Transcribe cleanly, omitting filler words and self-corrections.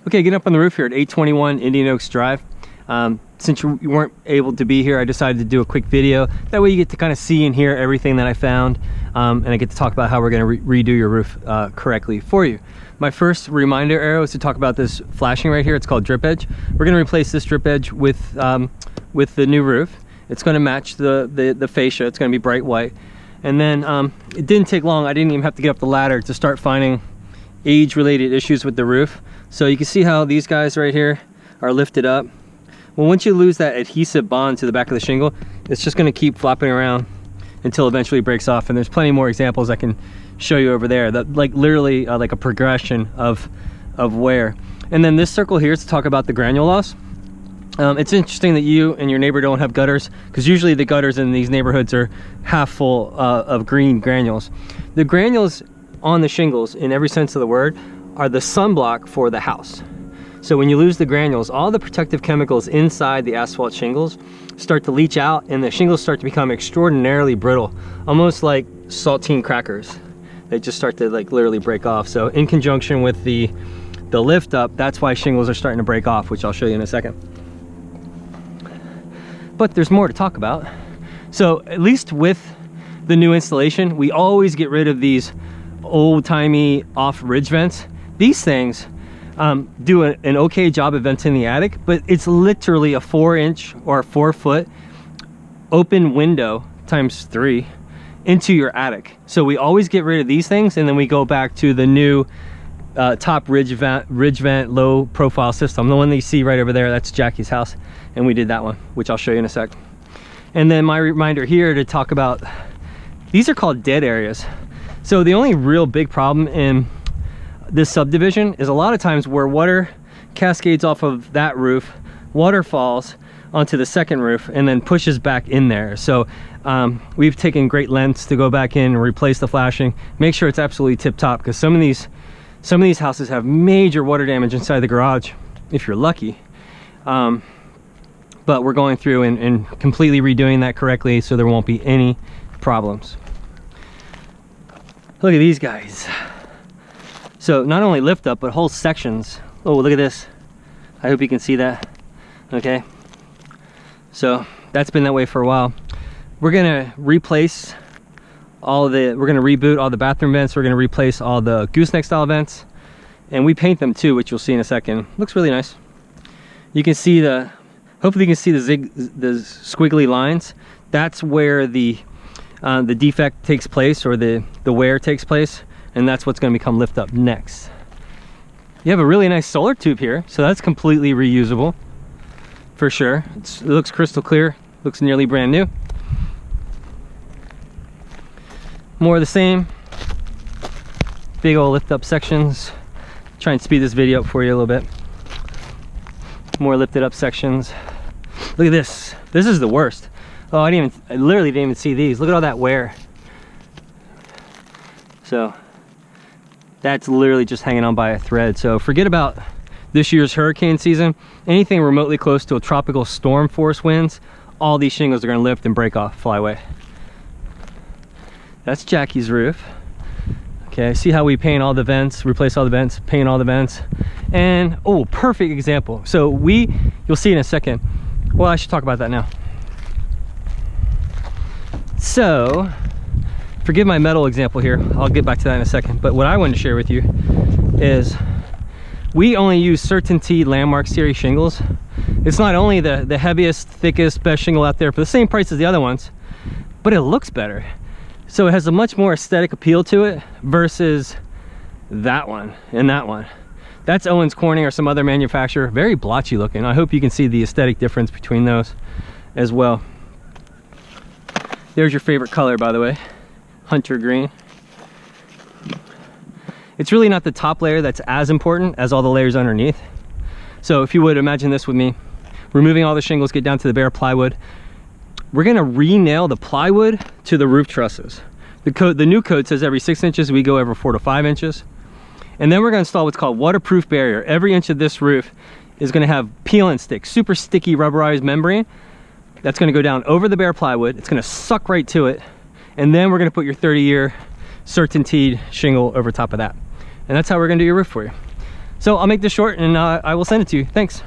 Okay, getting up on the roof here at 821 Indian Oaks Drive. Since you weren't able to be here, I decided to do a quick video. That way you get to kind of see and hear everything that I found, and I get to talk about how we're going to redo your roof correctly for you. My first reminder arrow is to talk about this flashing right here. It's called drip edge. We're going to replace this drip edge with the new roof. It's going to match the fascia. It's going to be bright white. And then it didn't take long. I didn't even have to get up the ladder to start finding age-related issues with the roof. So you can see how these guys right here are lifted up. Well, once you lose that adhesive bond to the back of the shingle, it's just going to keep flopping around until eventually it breaks off. And there's plenty more examples I can show you over there, that like literally like a progression of wear. And then this circle here is to talk about the granule loss. It's interesting that you and your neighbor don't have gutters, because usually the gutters in these neighborhoods are half full of green granules. The granules on the shingles, in every sense of the word, are the sunblock for the house. So when you lose the granules, all the protective chemicals inside the asphalt shingles start to leach out, and the shingles start to become extraordinarily brittle, almost like saltine crackers. They just start to like literally break off. So in conjunction with the lift up, that's why shingles are starting to break off, which I'll show you in a second. But there's more to talk about. So at least with the new installation, we always get rid of these old-timey off ridge vents. These things do an okay job of venting the attic, but it's literally a 4-inch or 4-foot open window times 3 into your attic. So we always get rid of these things, and then we go back to the new top ridge vent low profile system. The one that you see right over there, that's Jackie's house, and we did that one, which I'll show you in a sec. And then my reminder here to talk about, these are called dead areas. So the only real big problem in this subdivision is a lot of times where water cascades off of that roof, water falls onto the second roof and then pushes back in there. So we've taken great lengths to go back in and replace the flashing, make sure it's absolutely tip top, because some of these houses have major water damage inside the garage if you're lucky. But we're going through and completely redoing that correctly, so there won't be any problems. Look at these guys. So not only lift up, but whole sections. Oh, look at this. I hope you can see that. Okay. So that's been that way for a while. We're gonna replace we're gonna reboot all the bathroom vents. We're gonna replace all the gooseneck style vents. And we paint them too, which you'll see in a second. Looks really nice. You can see hopefully you can see the squiggly lines. That's where the defect takes place, or the wear takes place, and that's what's going to become lift up next. You have a really nice solar tube here, so that's completely reusable for sure. It looks crystal clear, looks nearly brand new. More of the same, big old lift up sections. Try and speed this video up for you a little bit. More lifted up sections. Look at this. This is the worst. Oh, I literally didn't even see these. Look at all that wear. So that's literally just hanging on by a thread. So forget about this year's hurricane season. Anything remotely close to a tropical storm force winds, all these shingles are going to lift and break off, fly away. That's Jackie's roof. Okay, see how we paint all the vents, replace all the vents, paint all the vents. And oh, perfect example. So you'll see in a second. Well, I should talk about that now. So forgive my metal example here, I'll get back to that in a second, but what I wanted to share with you is we only use CertainTeed Landmark series shingles. It's not only the heaviest, thickest, best shingle out there for the same price as the other ones, but it looks better. So it has a much more aesthetic appeal to it versus that one and that one. That's Owens Corning or some other manufacturer, very blotchy looking. I hope you can see the aesthetic difference between those as well. There's your favorite color, by the way, hunter green. It's really not the top layer that's as important as all the layers underneath. So if you would imagine this with me, removing all the shingles, get down to the bare plywood. We're gonna re-nail the plywood to the roof trusses. The new code says every 6 inches, we go every 4 to 5 inches. And then we're gonna install what's called waterproof barrier. Every inch of this roof is gonna have peel and stick, super sticky rubberized membrane. That's gonna go down over the bare plywood. It's gonna suck right to it. And then we're gonna put your 30-year CertainTeed shingle over top of that. And that's how we're gonna do your roof for you. So I'll make this short and I will send it to you. Thanks.